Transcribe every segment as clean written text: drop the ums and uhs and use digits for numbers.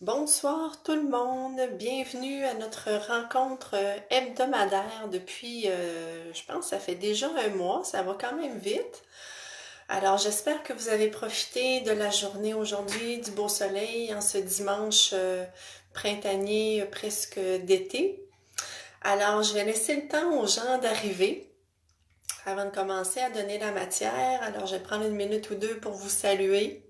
Bonsoir tout le monde, bienvenue à notre rencontre hebdomadaire depuis, je pense, ça fait déjà un mois, ça va quand même vite. Alors j'espère que vous avez profité de la journée aujourd'hui, du beau soleil en ce dimanche printanier presque d'été. Alors je vais laisser le temps aux gens d'arriver avant de commencer à donner la matière. Alors je vais prendre une minute ou deux pour vous saluer.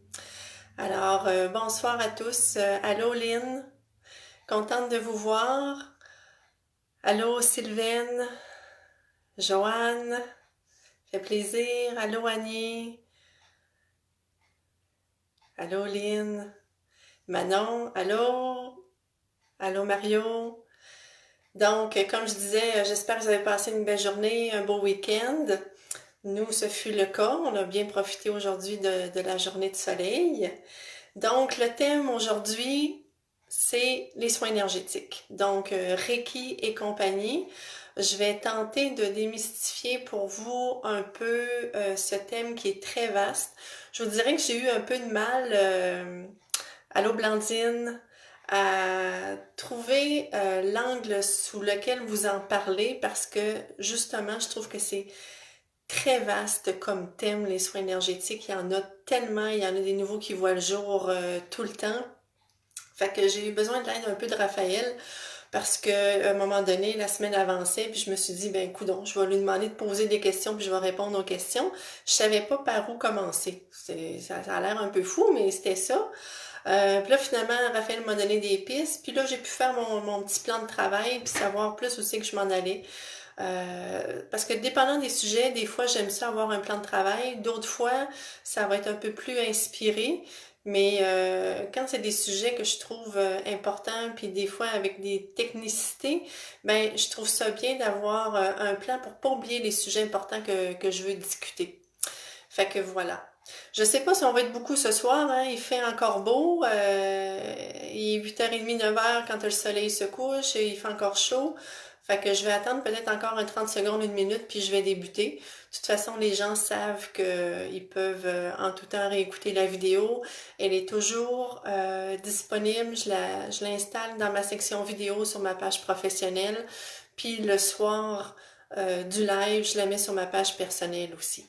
Alors bonsoir à tous. Allô Lynn? Contente de vous voir. Allô Sylvaine, Joanne, fait plaisir. Allô Annie, allô Lynn, Manon, allô, allô Mario. Donc, comme je disais, j'espère que vous avez passé une belle journée, un beau week-end. Nous, ce fut le cas. On a bien profité aujourd'hui de la journée de soleil. Donc, le thème aujourd'hui, c'est les soins énergétiques. Donc, Reiki et compagnie. Je vais tenter de démystifier pour vous un peu ce thème qui est très vaste. Je vous dirais que j'ai eu un peu de mal, allô Blandine, à trouver l'angle sous lequel vous en parlez parce que justement, je trouve que c'est très vaste comme thème, les soins énergétiques. Il y en a tellement, il y en a des nouveaux qui voient le jour tout le temps. Fait que j'ai eu besoin de l'aide un peu de Raphaël parce que à un moment donné, la semaine avançait, puis je me suis dit, ben coudonc, je vais lui demander de poser des questions, puis je vais répondre aux questions. Je savais pas par où commencer. Ça a l'air un peu fou, mais c'était ça. Puis là, finalement, Raphaël m'a donné des pistes, puis là, j'ai pu faire mon petit plan de travail, puis savoir plus où c'est que je m'en allais. Parce que dépendant des sujets, des fois j'aime ça avoir un plan de travail, d'autres fois ça va être un peu plus inspiré, mais quand c'est des sujets que je trouve importants, puis des fois avec des technicités, ben je trouve ça bien d'avoir un plan pour pas oublier les sujets importants que je veux discuter. Fait que voilà. Je sais pas si on va être beaucoup ce soir, hein, il fait encore beau, il est 8h30, 9h quand le soleil se couche et il fait encore chaud. Fait que je vais attendre peut-être encore un 30 secondes, une minute, puis je vais débuter. De toute façon, les gens savent qu'ils peuvent en tout temps réécouter la vidéo. Elle est toujours disponible. Je l'installe dans ma section vidéo sur ma page professionnelle. Puis le soir du live, je la mets sur ma page personnelle aussi.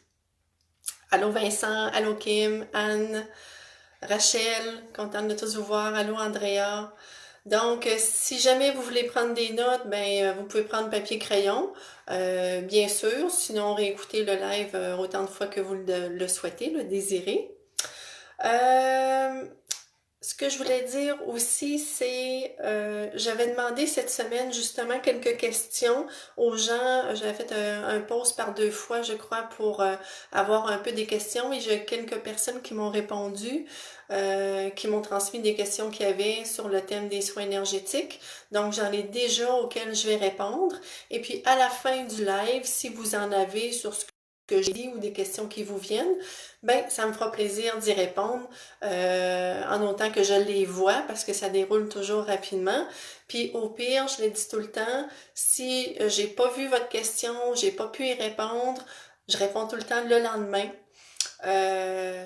Allô Vincent, allô Kim, Anne, Rachel, contente de tous vous voir. Allô Andrea. Donc, si jamais vous voulez prendre des notes, ben vous pouvez prendre papier crayon, bien sûr. Sinon, réécoutez le live autant de fois que vous le souhaitez, le désirez. Euh, Ce que je voulais dire aussi, c'est j'avais demandé cette semaine justement quelques questions aux gens. J'avais fait un post par 2 fois, je crois, pour avoir un peu des questions et j'ai quelques personnes qui m'ont répondu, qui m'ont transmis des questions qu'il y avait sur le thème des soins énergétiques. Donc j'en ai déjà auxquelles je vais répondre. Et puis à la fin du live, si vous en avez sur ce que j'ai dit ou des questions qui vous viennent, ben ça me fera plaisir d'y répondre en autant que je les vois parce que ça déroule toujours rapidement. Puis au pire, je le dis tout le temps, si j'ai pas vu votre question, j'ai pas pu y répondre, je réponds tout le temps le lendemain.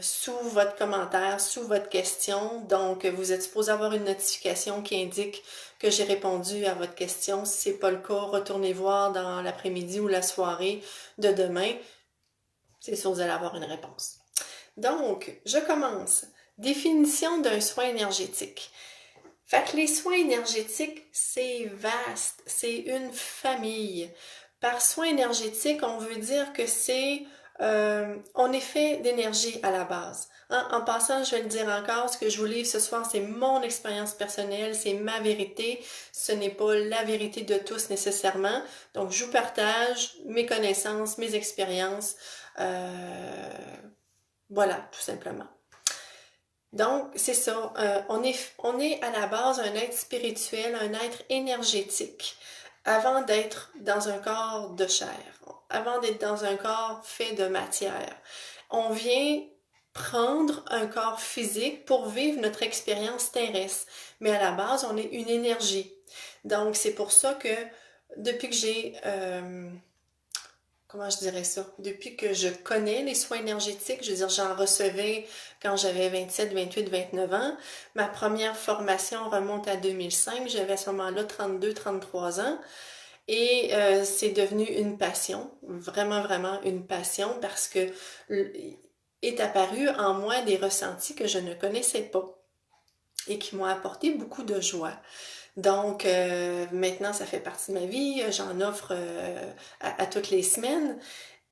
Sous votre commentaire, sous votre question. Donc, vous êtes supposé avoir une notification qui indique que j'ai répondu à votre question. Si c'est pas le cas, retournez voir dans l'après-midi ou la soirée de demain. C'est sûr, vous allez avoir une réponse. Donc, je commence. Définition d'un soin énergétique. Fait que les soins énergétiques, c'est vaste, c'est une famille. Par soin énergétique, on veut dire que c'est on est fait d'énergie à la base. Hein? En passant, je vais le dire encore, ce que je vous livre ce soir, c'est mon expérience personnelle, c'est ma vérité. Ce n'est pas la vérité de tous nécessairement. Donc, je vous partage mes connaissances, mes expériences. Voilà, tout simplement. Donc, c'est ça. On est à la base un être spirituel, un être énergétique, avant d'être dans un corps de chair, avant d'être dans un corps fait de matière. On vient prendre un corps physique pour vivre notre expérience terrestre. Mais à la base, on est une énergie. Donc, c'est pour ça que depuis que j'ai comment je dirais ça, depuis que je connais les soins énergétiques, je veux dire, j'en recevais quand j'avais 27, 28, 29 ans. Ma première formation remonte à 2005, j'avais à ce moment-là 32, 33 ans. Et c'est devenu une passion, vraiment, vraiment une passion, parce que est apparu en moi des ressentis que je ne connaissais pas et qui m'ont apporté beaucoup de joie. Donc, maintenant, ça fait partie de ma vie, j'en offre à toutes les semaines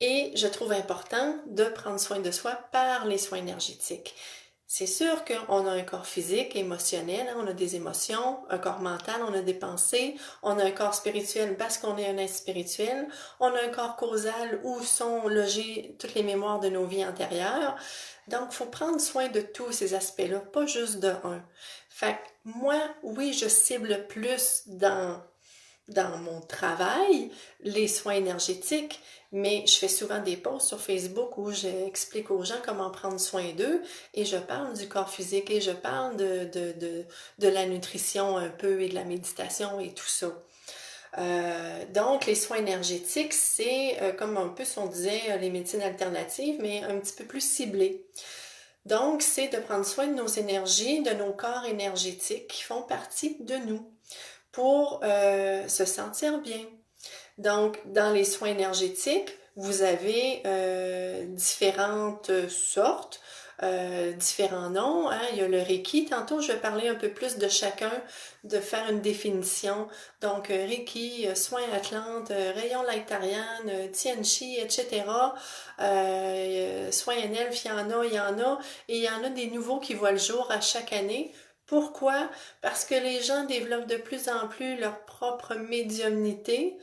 et je trouve important de prendre soin de soi par les soins énergétiques. C'est sûr qu'on a un corps physique, émotionnel, hein, on a des émotions, un corps mental, on a des pensées, on a un corps spirituel parce qu'on est un être spirituel, on a un corps causal où sont logées toutes les mémoires de nos vies antérieures. Donc, il faut prendre soin de tous ces aspects-là, pas juste de un. Fait que moi, oui, je cible plus dans mon travail les soins énergétiques, mais je fais souvent des posts sur Facebook où j'explique aux gens comment prendre soin d'eux et je parle du corps physique et je parle de la nutrition un peu et de la méditation et tout ça. Donc, les soins énergétiques, c'est comme un peu si on disait les médecines alternatives, mais un petit peu plus ciblé. Donc, c'est de prendre soin de nos énergies, de nos corps énergétiques qui font partie de nous pour se sentir bien. Donc, dans les soins énergétiques, vous avez différentes sortes, différents noms. Hein? Il y a le Reiki. Tantôt, je vais parler un peu plus de chacun, de faire une définition. Donc, Reiki, soins Atlante, rayon light Ariane, Tianchi, etc. Soins NL, il y en a. Et il y en a des nouveaux qui voient le jour à chaque année. Pourquoi? Parce que les gens développent de plus en plus leur propre médiumnité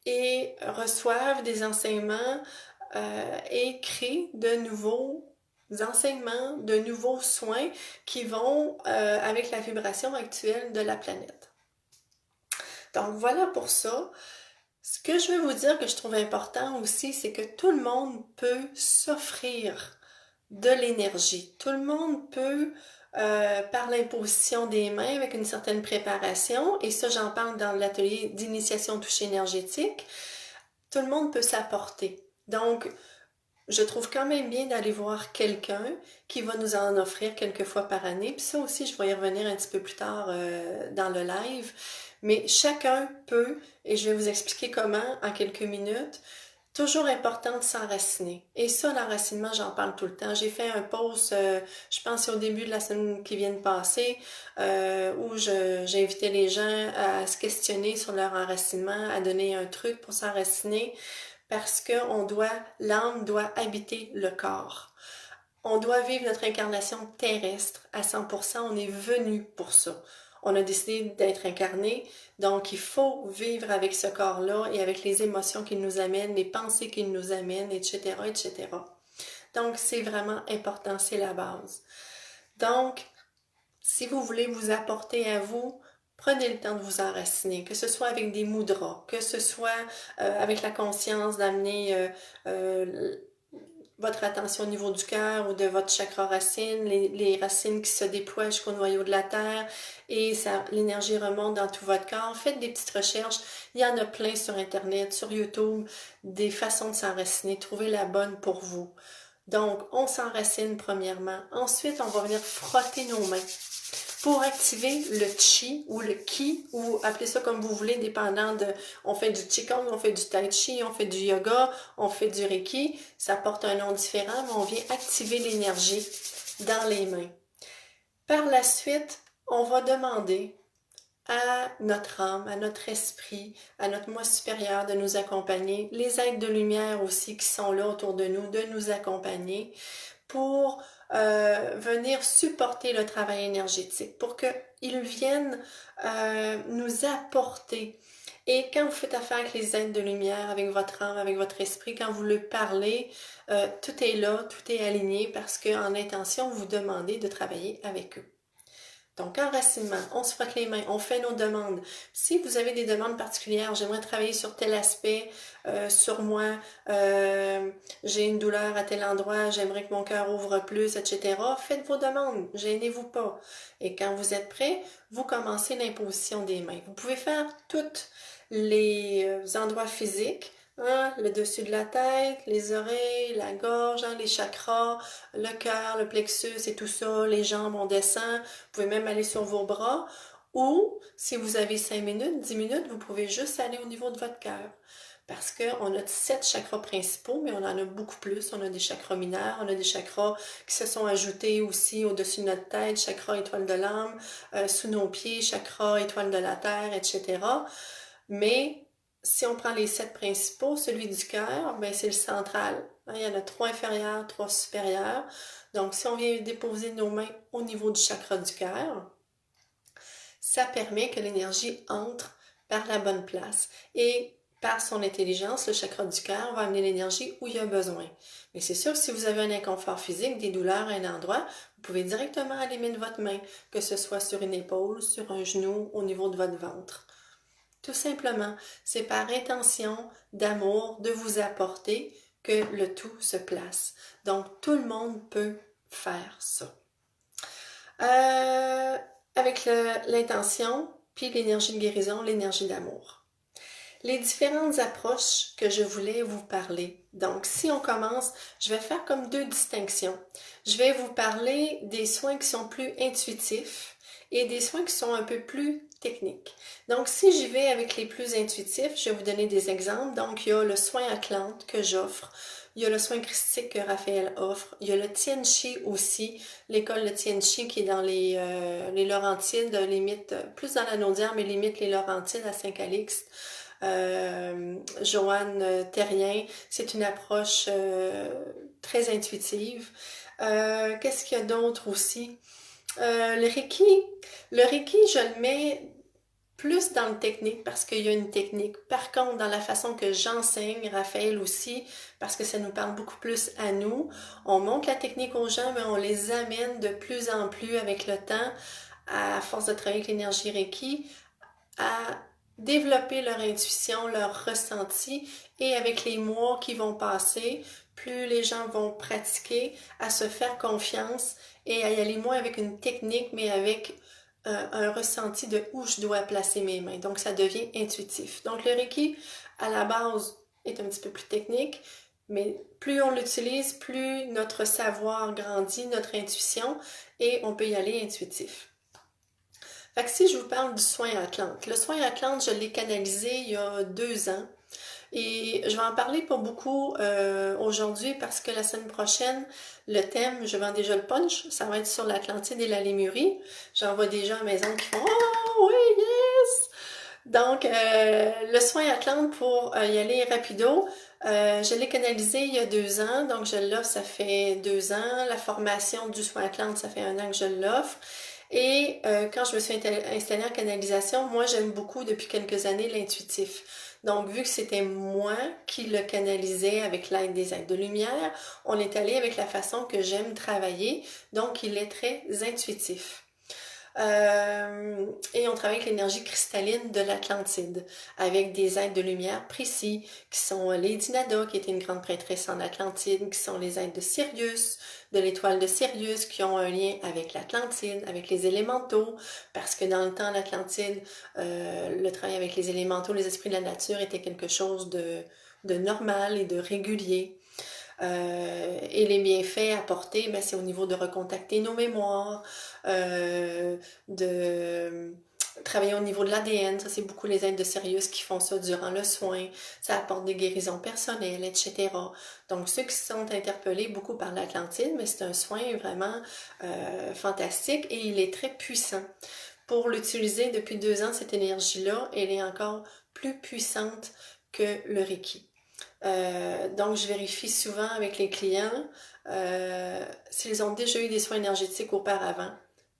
et reçoivent des enseignements et créent de nouveaux enseignements, de nouveaux soins qui vont avec la vibration actuelle de la planète. Donc voilà pour ça. Ce que je veux vous dire que je trouve important aussi, c'est que tout le monde peut s'offrir de l'énergie. Tout le monde peut, par l'imposition des mains, avec une certaine préparation, et ça j'en parle dans l'atelier d'initiation touche énergétique, tout le monde peut s'apporter. Donc, je trouve quand même bien d'aller voir quelqu'un qui va nous en offrir quelques fois par année. Puis ça aussi, je vais y revenir un petit peu plus tard dans le live. Mais chacun peut, et je vais vous expliquer comment en quelques minutes. Toujours important de s'enraciner. Et ça, l'enracinement, j'en parle tout le temps. J'ai fait un post, je pense au début de la semaine qui vient de passer, où j'ai invité les gens à se questionner sur leur enracinement, à donner un truc pour s'enraciner, parce que l'âme doit habiter le corps. On doit vivre notre incarnation terrestre à 100%. On est venu pour ça. On a décidé d'être incarné, donc il faut vivre avec ce corps-là et avec les émotions qu'il nous amène, les pensées qu'il nous amène, etc., etc. Donc, c'est vraiment important, c'est la base. Donc, si vous voulez vous apporter à vous, prenez le temps de vous enraciner, que ce soit avec des mudras, que ce soit avec la conscience d'amener votre attention au niveau du cœur ou de votre chakra racine, les racines qui se déploient jusqu'au noyau de la terre et l'énergie remonte dans tout votre corps. Faites des petites recherches. Il y en a plein sur Internet, sur YouTube, des façons de s'enraciner. Trouvez la bonne pour vous. Donc, on s'enracine premièrement. Ensuite, on va venir frotter nos mains pour activer le chi ou le ki, ou appelez ça comme vous voulez, dépendant de... On fait du qigong, on fait du tai chi, on fait du yoga, on fait du reiki. Ça porte un nom différent, mais on vient activer l'énergie dans les mains. Par la suite, on va demander à notre âme, à notre esprit, à notre moi supérieur de nous accompagner, les êtres de lumière aussi qui sont là autour de nous accompagner pour venir supporter le travail énergétique, pour qu'ils viennent nous apporter. Et quand vous faites affaire avec les êtres de lumière, avec votre âme, avec votre esprit, quand vous leur parlez, tout est là, tout est aligné parce qu'en intention, vous demandez de travailler avec eux. Donc, enracinement, on se frotte les mains, on fait nos demandes. Si vous avez des demandes particulières, j'aimerais travailler sur tel aspect, sur moi, j'ai une douleur à tel endroit, j'aimerais que mon cœur ouvre plus, etc. Faites vos demandes, gênez-vous pas. Et quand vous êtes prêts, vous commencez l'imposition des mains. Vous pouvez faire tous les endroits physiques, hein, le dessus de la tête, les oreilles, la gorge, hein, les chakras, le cœur, le plexus et tout ça, les jambes, on descend. Vous pouvez même aller sur vos bras. Ou, si vous avez 5 minutes, 10 minutes, vous pouvez juste aller au niveau de votre cœur. Parce qu'on a 7 chakras principaux, mais on en a beaucoup plus. On a des chakras mineurs, on a des chakras qui se sont ajoutés aussi au-dessus de notre tête, chakra étoile de l'âme, sous nos pieds, chakra étoile de la terre, etc. Mais si on prend les 7 principaux, celui du cœur, ben c'est le central. Il y en a 3 inférieurs, 3 supérieurs. Donc, si on vient déposer nos mains au niveau du chakra du cœur, ça permet que l'énergie entre par la bonne place. Et par son intelligence, le chakra du cœur va amener l'énergie où il y a besoin. Mais c'est sûr que si vous avez un inconfort physique, des douleurs à un endroit, vous pouvez directement aller mettre votre main, que ce soit sur une épaule, sur un genou, au niveau de votre ventre. Tout simplement, c'est par intention d'amour de vous apporter que le tout se place. Donc, tout le monde peut faire ça. Euh, avec l'intention, puis l'énergie de guérison, l'énergie d'amour. Les différentes approches que je voulais vous parler. Donc, si on commence, je vais faire comme 2 distinctions. Je vais vous parler des soins qui sont plus intuitifs et des soins qui sont un peu plus techniques. Donc, si j'y vais avec les plus intuitifs, je vais vous donner des exemples. Donc, il y a le soin Atlante que j'offre. Il y a le soin christique que Raphaël offre. Il y a le Tien Chi aussi, l'école de Tien Chi qui est dans les Laurentides, limite, plus dans la Naudière, mais limite les Laurentides à Saint-Calixte. Joanne Terrien, c'est une approche très intuitive. Qu'est-ce qu'il y a d'autre aussi? Le Reiki, je le mets plus dans le technique parce qu'il y a une technique. Par contre, dans la façon que j'enseigne, Raphaël aussi, parce que ça nous parle beaucoup plus à nous, on montre la technique aux gens, mais on les amène de plus en plus avec le temps, à force de travailler avec l'énergie Reiki, à développer leur intuition, leur ressenti, et avec les mois qui vont passer, plus les gens vont pratiquer, à se faire confiance et à y aller moins avec une technique, mais avec un ressenti de où je dois placer mes mains. Donc, ça devient intuitif. Donc, le Reiki, à la base, est un petit peu plus technique, mais plus on l'utilise, plus notre savoir grandit, notre intuition, et on peut y aller intuitif. Fait que si je vous parle du soin Atlante, le soin Atlante, je l'ai canalisé il y a 2 ans. Et je vais en parler pas beaucoup aujourd'hui parce que la semaine prochaine, le thème, je vends déjà le punch, ça va être sur l'Atlantide et la Lémurie. J'en vois des gens à la maison qui font «Oh oui, yes!» Donc, le soin Atlante, pour y aller rapido, je l'ai canalisé il y a 2 ans, donc je l'offre, ça fait 2 ans. La formation du soin Atlante, ça fait 1 an que je l'offre. Et quand je me suis installée en canalisation, moi j'aime beaucoup depuis quelques années l'intuitif. Donc vu que c'était moi qui le canalisais avec l'aide des aides de lumière, on est allé avec la façon que j'aime travailler, donc il est très intuitif. Et on travaille avec l'énergie cristalline de l'Atlantide, avec des êtres de lumière précis, qui sont Lady Nada, qui était une grande prêtresse en Atlantide, qui sont les êtres de Sirius, de l'étoile de Sirius, qui ont un lien avec l'Atlantide, avec les élémentaux, parce que dans le temps l'Atlantide, le travail avec les élémentaux, les esprits de la nature était quelque chose de normal et de régulier. Et les bienfaits apportés, ben, c'est au niveau de recontacter nos mémoires, de travailler au niveau de l'ADN, ça c'est beaucoup les aides de Sirius qui font ça durant le soin, ça apporte des guérisons personnelles, etc. Donc ceux qui sont interpellés beaucoup par l'Atlantide, mais c'est un soin vraiment fantastique et il est très puissant. Pour l'utiliser depuis 2 ans, cette énergie-là, elle est encore plus puissante que le Reiki. Donc, je vérifie souvent avec les clients s'ils ont déjà eu des soins énergétiques auparavant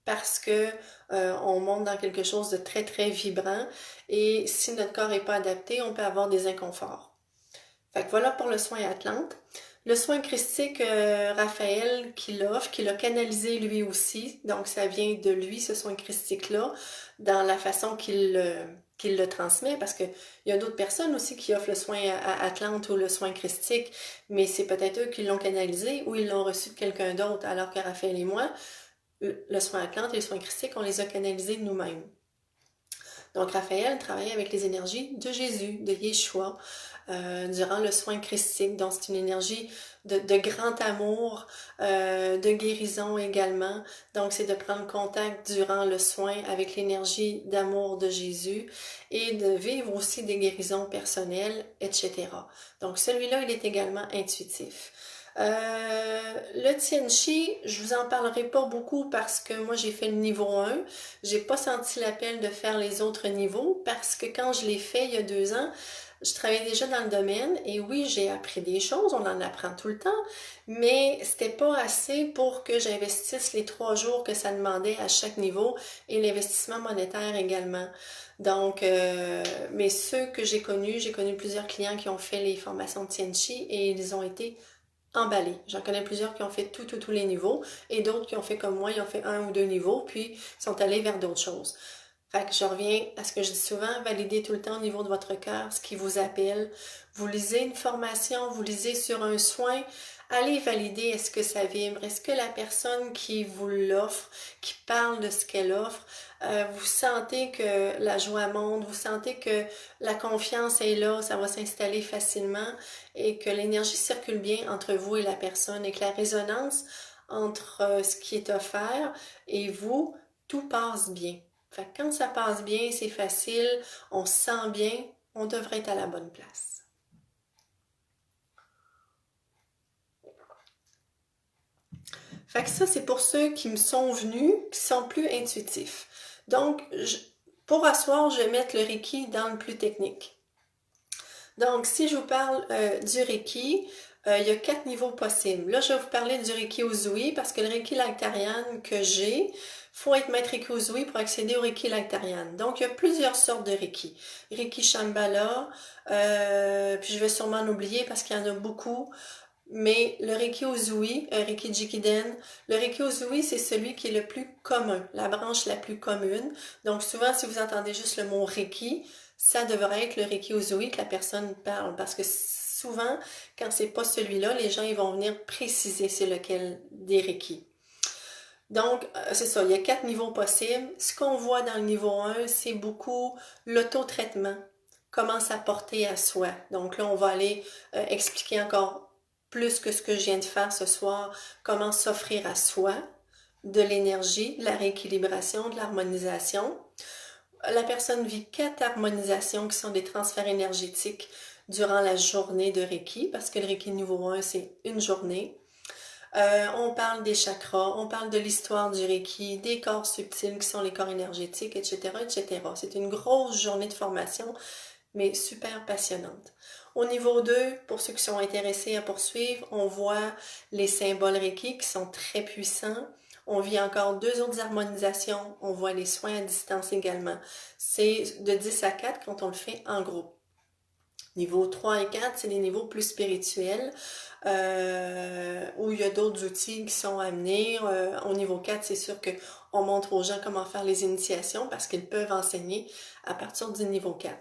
parce que on monte dans quelque chose de très très vibrant et si notre corps n'est pas adapté, on peut avoir des inconforts. Fait que voilà pour le soin Atlante. Le soin christique, Raphaël qui l'offre, qui l'a canalisé lui aussi, donc ça vient de lui ce soin christique-là, dans la façon qu'il le transmet, parce que il y a d'autres personnes aussi qui offrent le soin à Atlante ou le soin christique, mais c'est peut-être eux qui l'ont canalisé ou ils l'ont reçu de quelqu'un d'autre, alors que Raphaël et moi, le soin Atlante et le soin christique, on les a canalisés nous-mêmes. Donc Raphaël travaille avec les énergies de Jésus, de Yeshua, durant le soin christique. Donc c'est une énergie de grand amour, de guérison également. Donc c'est de prendre contact durant le soin avec l'énergie d'amour de Jésus et de vivre aussi des guérisons personnelles, etc. Donc celui-là, il est également intuitif. Le Tianchi, je vous en parlerai pas beaucoup parce que moi j'ai fait le niveau 1. J'ai pas senti l'appel de faire les autres niveaux parce que quand je l'ai fait il y a 2 ans, je travaillais déjà dans le domaine et oui, j'ai appris des choses, on en apprend tout le temps, mais c'était pas assez pour que j'investisse les 3 jours que ça demandait à chaque niveau et l'investissement monétaire également. Donc, mais ceux que j'ai connu plusieurs clients qui ont fait les formations de Tianchi et ils ont été emballés. J'en connais plusieurs qui ont fait tous les niveaux et d'autres qui ont fait comme moi, ils ont fait 1 ou 2 niveaux puis sont allés vers d'autres choses. Fait que je reviens à ce que je dis souvent, validez tout le temps au niveau de votre cœur ce qui vous appelle. Vous lisez une formation, vous lisez sur un soin, allez valider est-ce que ça vibre, est-ce que la personne qui vous l'offre, qui parle de ce qu'elle offre, vous sentez que la joie monte, vous sentez que la confiance est là, ça va s'installer facilement et que l'énergie circule bien entre vous et la personne et que la résonance entre ce qui est offert et vous, tout passe bien. Fait que quand ça passe bien, c'est facile, on se sent bien, on devrait être à la bonne place. Fait que ça, c'est pour ceux qui me sont venus, qui sont plus intuitifs. Donc, pour asseoir, je vais mettre le Reiki dans le plus technique. Donc, si je vous parle du Reiki, il y a 4 niveaux possibles. Là, je vais vous parler du Reiki Uzui parce que le Reiki Lactarian que j'ai, faut être maître Reiki Uzui pour accéder au Reiki Lactarian. Donc, il y a plusieurs sortes de Reiki. Reiki Shambhala, puis je vais sûrement l'oublier parce qu'il y en a beaucoup. Mais le Reiki Uzui, Reiki Jikiden, le Reiki Uzui, c'est celui qui est le plus commun, la branche la plus commune. Donc souvent, si vous entendez juste le mot Reiki, ça devrait être le Reiki Uzui que la personne parle. Parce que souvent, quand c'est pas celui-là, les gens ils vont venir préciser c'est lequel des Reiki. Donc, c'est ça, il y a 4 niveaux possibles. Ce qu'on voit dans le niveau 1, c'est beaucoup l'auto-traitement, comment s'apporter à soi. Donc là, on va aller expliquer encore plus que ce que je viens de faire ce soir, comment s'offrir à soi de l'énergie, de la rééquilibration, de l'harmonisation. La personne vit 4 harmonisations qui sont des transferts énergétiques durant la journée de Reiki, parce que le Reiki niveau 1, c'est une journée. On parle des chakras, on parle de l'histoire du Reiki, des corps subtils qui sont les corps énergétiques, etc., etc. C'est une grosse journée de formation, mais super passionnante. Au niveau 2, pour ceux qui sont intéressés à poursuivre, on voit les symboles Reiki qui sont très puissants. On vit encore 2 autres harmonisations. On voit les soins à distance également. C'est de 10 à 4 quand on le fait en groupe. Niveau 3 et 4, c'est des niveaux plus spirituels où il y a d'autres outils qui sont à venir. Au niveau 4, c'est sûr qu'on montre aux gens comment faire les initiations parce qu'ils peuvent enseigner à partir du niveau 4.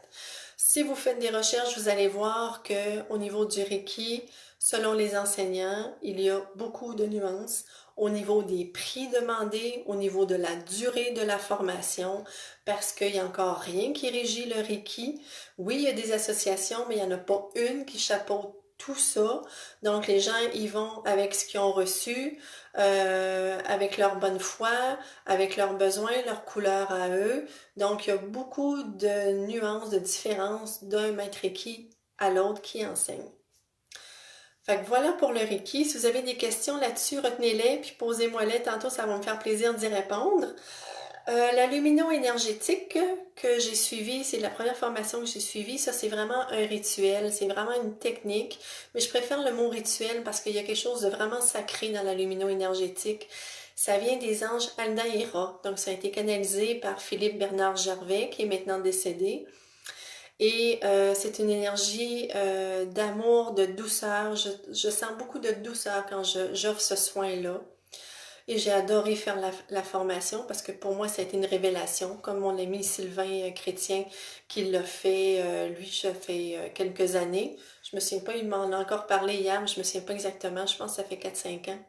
Si vous faites des recherches, vous allez voir qu'au niveau du Reiki, selon les enseignants, il y a beaucoup de nuances au niveau des prix demandés, au niveau de la durée de la formation, parce qu'il n'y a encore rien qui régit le Reiki. Oui, il y a des associations, mais il n'y en a pas une qui chapeaute tout ça. Donc, les gens y vont avec ce qu'ils ont reçu, avec leur bonne foi, avec leurs besoins, leurs couleurs à eux. Donc, il y a beaucoup de nuances, de différences d'un maître Reiki à l'autre qui enseigne. Fait que voilà pour le Reiki. Si vous avez des questions là-dessus, retenez-les puis posez-moi-les. Tantôt, ça va me faire plaisir d'y répondre. La lumino-énergétique que j'ai suivie, c'est la première formation que j'ai suivie. Ça, c'est vraiment un rituel. C'est vraiment une technique. Mais je préfère le mot rituel parce qu'il y a quelque chose de vraiment sacré dans la lumino-énergétique. Ça vient des anges Aldaïra. Donc, ça a été canalisé par Philippe Bernard Gervais, qui est maintenant décédé. Et c'est une énergie d'amour, de douceur. Je sens beaucoup de douceur quand j'offre ce soin-là. Et j'ai adoré faire la formation parce que pour moi, ça a été une révélation, comme mon ami Sylvain Chrétien qui l'a fait, lui, ça fait quelques années. Je me souviens pas, il m'en a encore parlé hier, mais je me souviens pas exactement, je pense que ça fait 4-5 ans.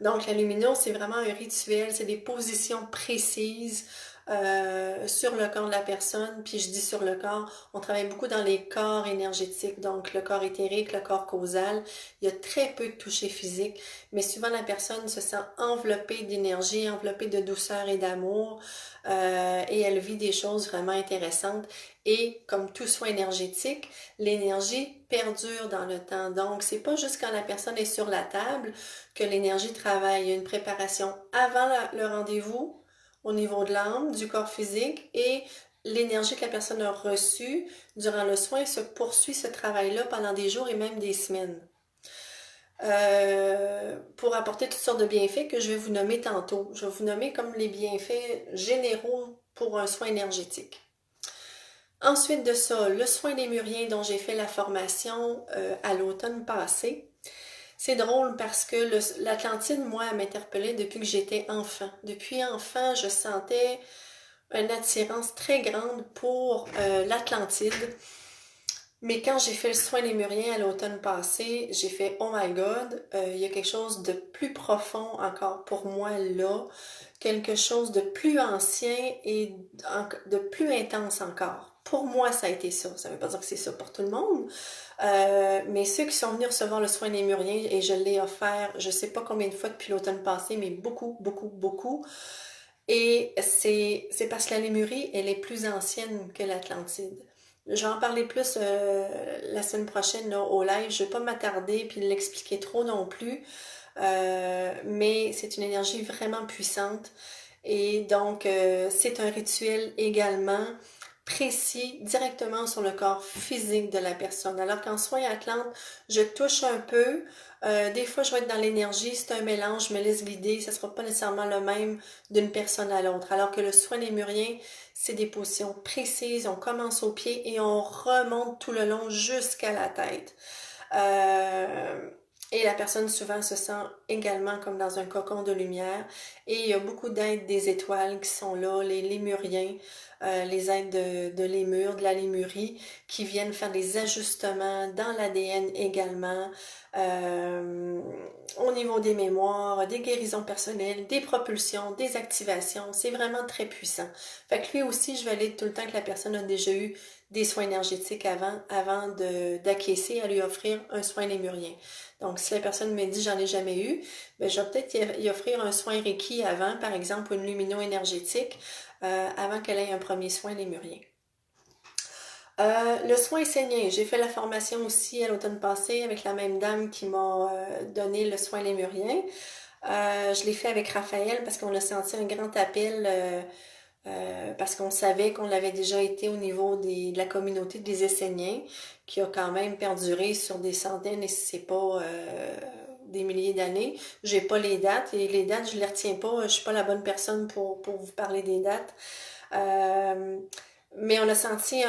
Donc, la lumino, c'est vraiment un rituel, c'est des positions précises sur le corps de la personne. Puis je dis sur le corps, on travaille beaucoup dans les corps énergétiques, donc le corps éthérique, le corps causal. Il y a très peu de toucher physique, mais souvent la personne se sent enveloppée d'énergie, enveloppée de douceur et d'amour, et elle vit des choses vraiment intéressantes. Et comme tout soin énergétique, l'énergie perdure dans le temps. Donc, c'est pas juste quand la personne est sur la table que l'énergie travaille. Il y a une préparation avant le rendez-vous au niveau de l'âme, du corps physique, et l'énergie que la personne a reçue durant le soin se poursuit ce travail-là pendant des jours et même des semaines. Pour apporter toutes sortes de bienfaits que je vais vous nommer tantôt. Je vais vous nommer comme les bienfaits généraux pour un soin énergétique. Ensuite de ça, le soin lémurien dont j'ai fait la formation à l'automne passé. C'est drôle parce que l'Atlantide, moi, elle m'interpellait depuis que j'étais enfant. Depuis enfant, je sentais une attirance très grande pour l'Atlantide. Mais quand j'ai fait le soin lémurien à l'automne passé, j'ai fait « Oh my God, il y a quelque chose de plus profond encore pour moi là, quelque chose de plus ancien et de plus intense encore. » Pour moi, ça a été ça. Ça ne veut pas dire que c'est ça pour tout le monde, mais ceux qui sont venus recevoir le soin lémurien, et je l'ai offert, je ne sais pas combien de fois depuis l'automne passé, mais beaucoup, beaucoup, beaucoup. Et c'est parce que la Lémurie, elle est plus ancienne que l'Atlantide. Je vais en parler plus la semaine prochaine là, au live. Je ne vais pas m'attarder puis l'expliquer trop non plus. Mais c'est une énergie vraiment puissante. Et donc, c'est un rituel également précis directement sur le corps physique de la personne. Alors qu'en soin Atlante, je touche un peu. Des fois, je vais être dans l'énergie, c'est un mélange, je me laisse guider, ça ne sera pas nécessairement le même d'une personne à l'autre. Alors que le soin lémurien, c'est des positions précises, on commence au pied et on remonte tout le long jusqu'à la tête. Et la personne souvent se sent également comme dans un cocon de lumière. Et il y a beaucoup d'êtres des étoiles qui sont là, les lémuriens, les êtres de lémur, de la lémurie, qui viennent faire des ajustements dans l'ADN également, au niveau des mémoires, des guérisons personnelles, des propulsions, des activations. C'est vraiment très puissant. Fait que lui aussi, je valide tout le temps que la personne a déjà eu des soins énergétiques avant d'acquiescer à lui offrir un soin lémurien. Donc, si la personne me dit « j'en ai jamais eu », ben, je vais peut-être y offrir un soin Reiki avant, par exemple, une lumino-énergétique, avant qu'elle ait un premier soin lémurien. Le soin essénien, j'ai fait la formation aussi à l'automne passé avec la même dame qui m'a donné le soin lémurien. Je l'ai fait avec Raphaël parce qu'on a senti un grand appel parce qu'on savait qu'on l'avait déjà été au niveau de la communauté des Esséniens, qui a quand même perduré sur des centaines et si c'est pas des milliers d'années. J'ai pas les dates et les dates, je les retiens pas. Je suis pas la bonne personne pour vous parler des dates. Mais on a senti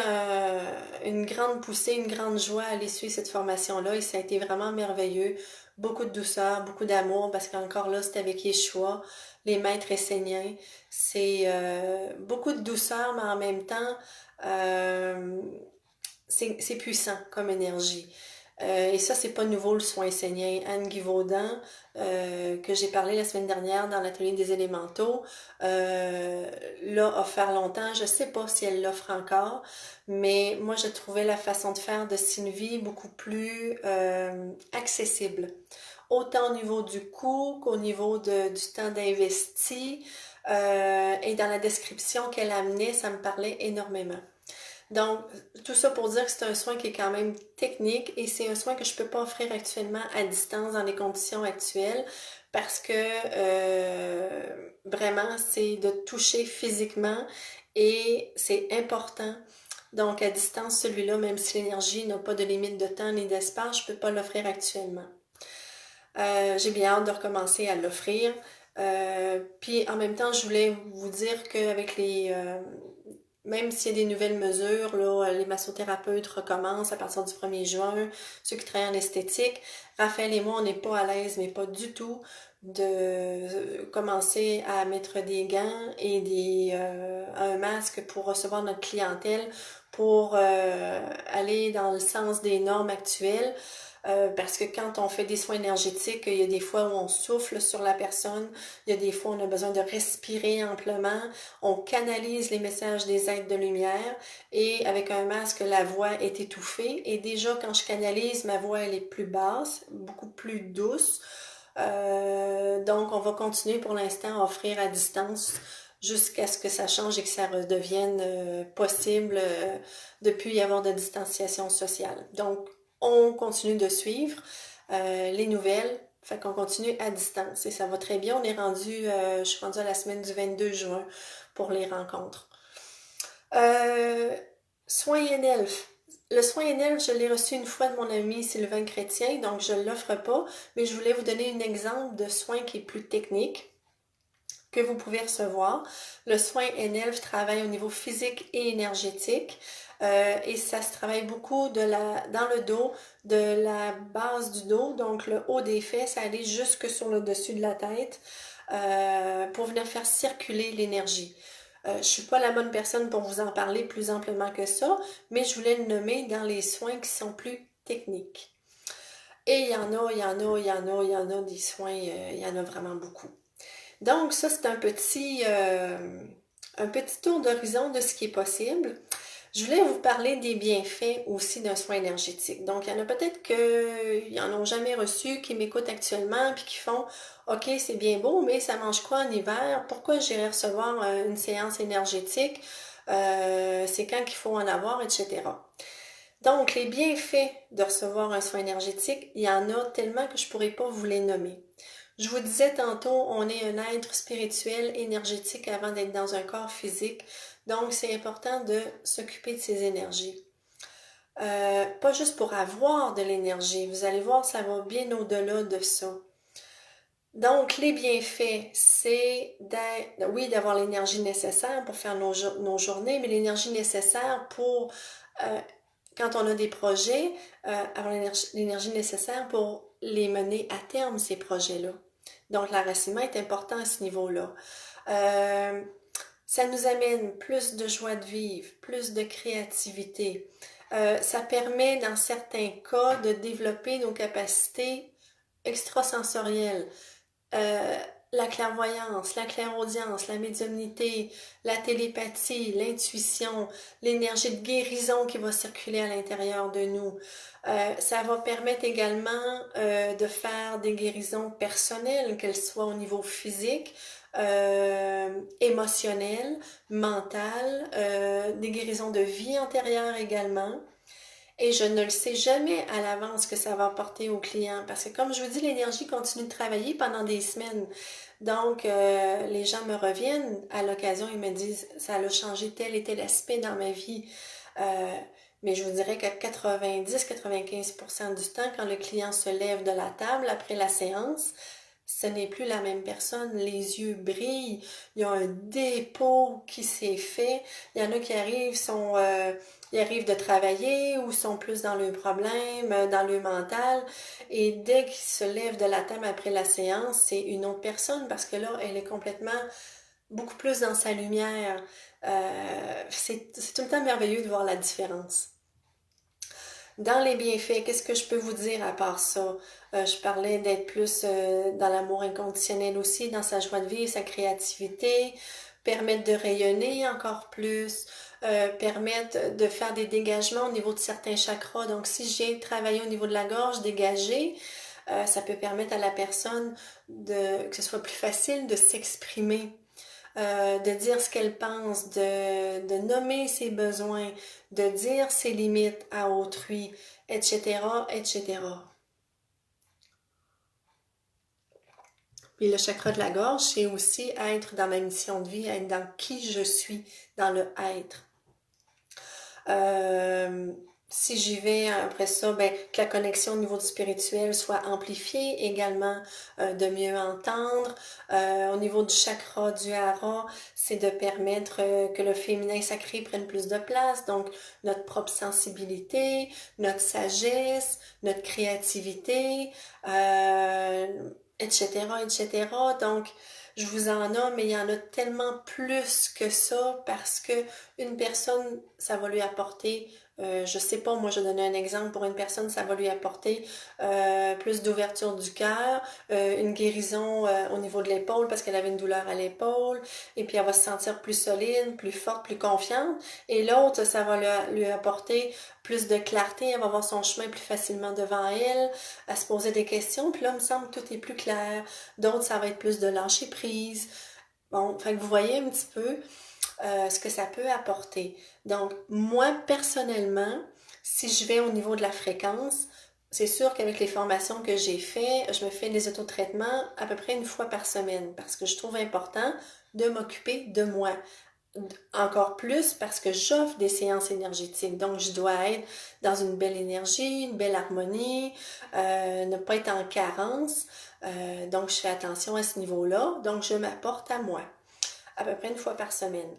une grande poussée, une grande joie à aller suivre cette formation-là et ça a été vraiment merveilleux. Beaucoup de douceur, beaucoup d'amour parce qu'encore là, c'était avec Yeshua, les maîtres esséniens. C'est beaucoup de douceur, mais en même temps, c'est puissant comme énergie. Et ça, c'est pas nouveau le soin essénien. Anne Guivaudan, que j'ai parlé la semaine dernière dans l'atelier des élémentaux, l'a offert longtemps. Je sais pas si elle l'offre encore, mais moi, je trouvais la façon de faire de Sylvie beaucoup plus accessible. Autant au niveau du coût qu'au niveau du temps d'investi. Et dans la description qu'elle amenait, ça me parlait énormément. Donc, tout ça pour dire que c'est un soin qui est quand même technique et c'est un soin que je ne peux pas offrir actuellement à distance dans les conditions actuelles parce que vraiment, c'est de toucher physiquement et c'est important. Donc, à distance, celui-là, même si l'énergie n'a pas de limite de temps ni d'espace, je ne peux pas l'offrir actuellement. J'ai bien hâte de recommencer à l'offrir. Puis en même temps, je voulais vous dire qu'avec même s'il y a des nouvelles mesures, là, les massothérapeutes recommencent à partir du 1er juin, ceux qui travaillent en esthétique. Raphaël et moi, on n'est pas à l'aise, mais pas du tout, de commencer à mettre des gants et un masque pour recevoir notre clientèle, pour aller dans le sens des normes actuelles. parce que quand on fait des soins énergétiques, il y a des fois où on souffle sur la personne, il y a des fois où on a besoin de respirer amplement, on canalise les messages des êtres de lumière et avec un masque, la voix est étouffée et déjà quand je canalise, ma voix elle est plus basse, beaucoup plus douce. Donc on va continuer pour l'instant à offrir à distance jusqu'à ce que ça change et que ça redevienne possible de plus y avoir de distanciation sociale. Donc, on continue de suivre les nouvelles, fait qu'on continue à distance et ça va très bien. On est rendu, je suis rendue à la semaine du 22 juin pour les rencontres. Euh, Soins NLF. Le soin NLF, je l'ai reçu une fois de mon ami Sylvain Chrétien, donc je ne l'offre pas, mais je voulais vous donner un exemple de soin qui est plus technique que vous pouvez recevoir. Le soin NLF travaille au niveau physique et énergétique et ça se travaille beaucoup dans le dos, de la base du dos, donc le haut des fesses, aller jusque sur le dessus de la tête pour venir faire circuler l'énergie. Je suis pas la bonne personne pour vous en parler plus amplement que ça, mais je voulais le nommer dans les soins qui sont plus techniques. Et il y en a, il y en a, il y en a, il y en a des soins, il y en a vraiment beaucoup. Donc, ça, c'est un petit tour d'horizon de ce qui est possible. Je voulais vous parler des bienfaits aussi d'un soin énergétique. Donc, il y en a peut-être qui n'en ont jamais reçu, qui m'écoutent actuellement, puis qui font OK, c'est bien beau, mais ça mange quoi en hiver? Pourquoi j'irais recevoir une séance énergétique? C'est quand qu'il faut en avoir, etc. Donc, les bienfaits de recevoir un soin énergétique, il y en a tellement que je ne pourrais pas vous les nommer. Je vous disais tantôt, on est un être spirituel, énergétique avant d'être dans un corps physique. Donc, c'est important de s'occuper de ces énergies. Pas juste pour avoir de l'énergie. Vous allez voir, ça va bien au-delà de ça. Donc, les bienfaits, c'est oui, d'avoir l'énergie nécessaire pour faire nos journées, mais l'énergie nécessaire pour, quand on a des projets, avoir l'énergie nécessaire pour les mener à terme, ces projets-là. Donc, l'enracinement est important à ce niveau-là. Ça nous amène plus de joie de vivre, plus de créativité. Ça permet, dans certains cas, de développer nos capacités extrasensorielles. Euh, la clairvoyance, la clairaudience, la médiumnité, la télépathie, l'intuition, l'énergie de guérison qui va circuler à l'intérieur de nous. Ça va permettre également de faire des guérisons personnelles, qu'elles soient au niveau physique, émotionnel, mental, des guérisons de vie antérieure également. Et je ne le sais jamais à l'avance que ça va apporter au client parce que comme je vous dis, l'énergie continue de travailler pendant des semaines. Donc, les gens me reviennent à l'occasion, ils me disent, ça a changé tel et tel aspect dans ma vie. Mais je vous dirais qu'à 90-95% du temps, quand le client se lève de la table après la séance, ce n'est plus la même personne, les yeux brillent, il y a un dépôt qui s'est fait, il y en a qui arrivent, ils arrivent de travailler ou sont plus dans le problème, dans le mental, et dès qu'ils se lèvent de la table après la séance, c'est une autre personne parce que là, elle est complètement beaucoup plus dans sa lumière. C'est tout le temps merveilleux de voir la différence. Dans les bienfaits, qu'est-ce que je peux vous dire à part ça? Je parlais d'être plus dans l'amour inconditionnel aussi, dans sa joie de vivre, sa créativité, permettre de rayonner encore plus, permettre de faire des dégagements au niveau de certains chakras. Donc, si je viens travailler au niveau de la gorge, dégager, ça peut permettre à la personne que ce soit plus facile de s'exprimer de dire ce qu'elle pense, de nommer ses besoins, de dire ses limites à autrui, etc., etc. Puis le chakra de la gorge, c'est aussi être dans ma mission de vie, être dans qui je suis, dans le être. Si j'y vais après ça, ben, que la connexion au niveau du spirituel soit amplifiée, également de mieux entendre. Au niveau du chakra du hara, c'est de permettre que le féminin sacré prenne plus de place, donc notre propre sensibilité, notre sagesse, notre créativité, etc., etc. Donc, je vous en nomme, mais il y en a tellement plus que ça parce que une personne, ça va lui apporter Je sais pas, moi je vais donner un exemple, pour une personne, ça va lui apporter plus d'ouverture du cœur, une guérison au niveau de l'épaule parce qu'elle avait une douleur à l'épaule, et puis elle va se sentir plus solide, plus forte, plus confiante. Et l'autre, ça va lui apporter plus de clarté, elle va voir son chemin plus facilement devant elle, à se poser des questions, puis là, il me semble que tout est plus clair. D'autres, ça va être plus de lâcher prise. Bon, fait que vous voyez un petit peu ce que ça peut apporter. Donc, moi, personnellement, si je vais au niveau de la fréquence, c'est sûr qu'avec les formations que j'ai faites, je me fais des autotraitements à peu près une fois par semaine parce que je trouve important de m'occuper de moi. Encore plus parce que j'offre des séances énergétiques. Donc, je dois être dans une belle énergie, une belle harmonie, ne pas être en carence. Donc, je fais attention à ce niveau-là. Donc, je m'apporte à moi à peu près une fois par semaine.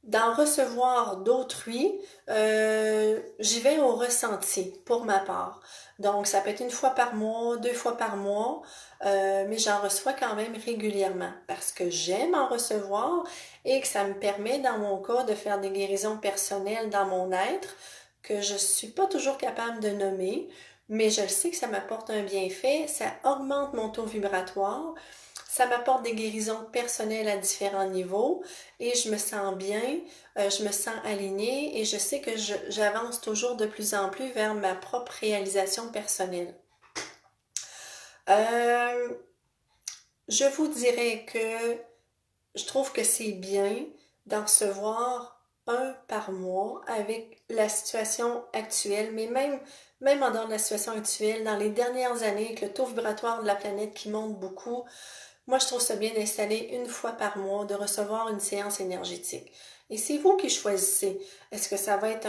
D'en recevoir d'autrui, j'y vais au ressenti pour ma part. Donc, ça peut être une fois par mois, 2 fois par mois, mais j'en reçois quand même régulièrement parce que j'aime en recevoir et que ça me permet, dans mon cas, de faire des guérisons personnelles dans mon être que je suis pas toujours capable de nommer, mais je le sais que ça m'apporte un bienfait, ça augmente mon taux vibratoire, ça m'apporte des guérisons personnelles à différents niveaux et je me sens bien, je me sens alignée et je sais que j'avance toujours de plus en plus vers ma propre réalisation personnelle. Euh, je vous dirais que je trouve que c'est bien d'en recevoir un par mois avec la situation actuelle, mais même en dehors de la situation actuelle, dans les dernières années, avec le taux vibratoire de la planète qui monte beaucoup, moi, je trouve ça bien d'installer une fois par mois, de recevoir une séance énergétique. Et c'est vous qui choisissez. Est-ce que ça va être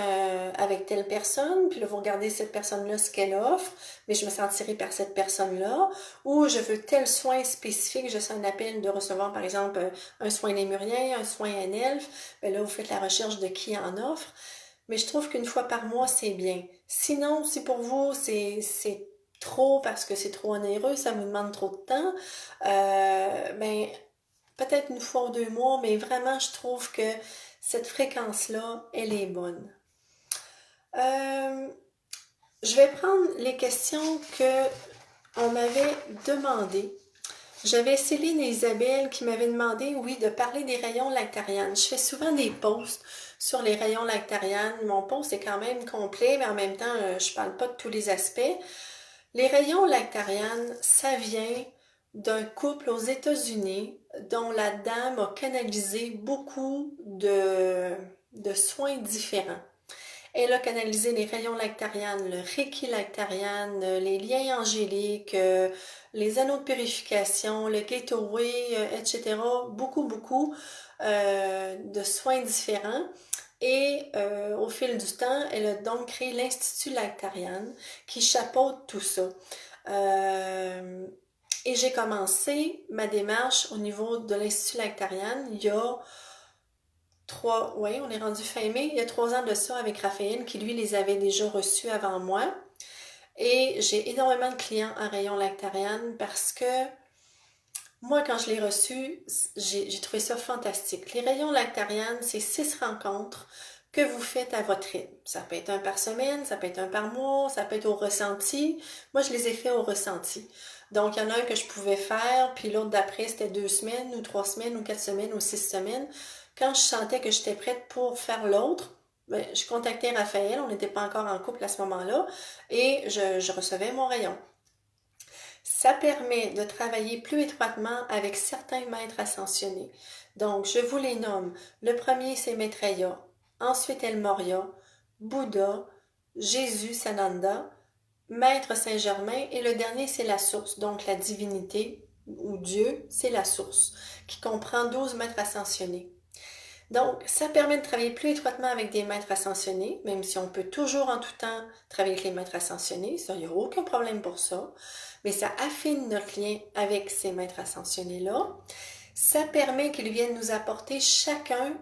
avec telle personne, puis là, vous regardez cette personne-là, ce qu'elle offre, mais je me sentirai par cette personne-là, ou je veux tel soin spécifique, je sens un appel de recevoir, par exemple, un soin lémurien, un soin un elfe, ben là, vous faites la recherche de qui en offre. Mais je trouve qu'une fois par mois, c'est bien. Sinon, si pour vous, c'est trop parce que c'est trop onéreux, ça vous demande trop de temps, ben, peut-être une fois ou 2 mois, mais vraiment, je trouve que cette fréquence-là, elle est bonne. Euh, je vais prendre les questions que on m'avait demandées. J'avais Céline et Isabelle qui m'avaient demandé, oui, de parler des rayons lactarianes. Je fais souvent des posts sur les rayons lactarianes. Mon post est quand même complet, mais en même temps, je parle pas de tous les aspects. Les rayons lactarianes, ça vient d'un couple aux États-Unis dont la dame a canalisé beaucoup de soins différents. Elle a canalisé les rayons lactarianes, le Reiki lactariane, les liens angéliques, les anneaux de purification, le gateway, etc. Beaucoup de soins différents. Et au fil du temps, elle a donc créé l'Institut Lactarian qui chapeaute tout ça. Et j'ai commencé ma démarche au niveau de l'Institut Lactarian il y a on est rendu fin mai, il y a 3 ans de ça avec Raphaël qui lui les avait déjà reçus avant moi. Et j'ai énormément de clients en rayon lactarian parce que moi, quand je l'ai reçu, j'ai trouvé ça fantastique. Les rayons lactarian, c'est 6 rencontres que vous faites à votre rythme. Ça peut être un par semaine, ça peut être un par mois, ça peut être au ressenti. Moi, je les ai fait au ressenti. Donc, il y en a un que je pouvais faire, puis l'autre d'après, c'était 2 semaines, ou 3 semaines, ou 4 semaines, ou 6 semaines. Quand je sentais que j'étais prête pour faire l'autre, ben, je contactais Raphaël, on n'était pas encore en couple à ce moment-là, et je recevais mon rayon. Ça permet de travailler plus étroitement avec certains maîtres ascensionnés. Donc, je vous les nomme. Le premier, c'est Maitreya. Ensuite, El Morya, Bouddha, Jésus, Sananda, Maître Saint-Germain. Et le dernier, c'est la source. Donc, la divinité ou Dieu, c'est la source, qui comprend 12 maîtres ascensionnés. Donc, ça permet de travailler plus étroitement avec des maîtres ascensionnés, même si on peut toujours en tout temps travailler avec les maîtres ascensionnés, ça, il n'y a aucun problème pour ça, mais ça affine notre lien avec ces maîtres ascensionnés-là. Ça permet qu'ils viennent nous apporter chacun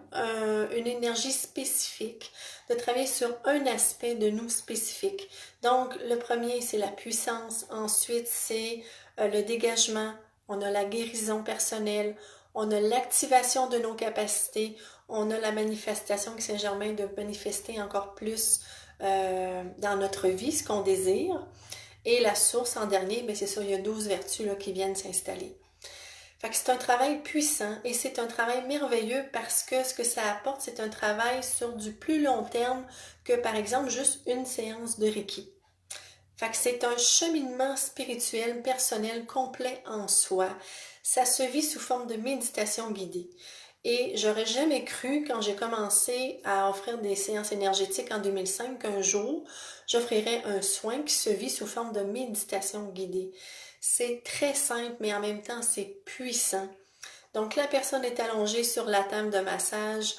une énergie spécifique, de travailler sur un aspect de nous spécifique. Donc, le premier, c'est la puissance. Ensuite, c'est le dégagement. On a la guérison personnelle. On a l'activation de nos capacités. On a la manifestation que Saint-Germain de manifester encore plus dans notre vie, ce qu'on désire. Et la source en dernier, bien c'est ça, il y a 12 vertus là, qui viennent s'installer. Fait que c'est un travail puissant et c'est un travail merveilleux parce que ce que ça apporte, c'est un travail sur du plus long terme que par exemple juste une séance de Reiki. Fait que c'est un cheminement spirituel, personnel, complet en soi. Ça se vit sous forme de méditation guidée. Et j'aurais jamais cru, quand j'ai commencé à offrir des séances énergétiques en 2005, qu'un jour, j'offrirais un soin qui se vit sous forme de méditation guidée. C'est très simple, mais en même temps, c'est puissant. Donc, la personne est allongée sur la table de massage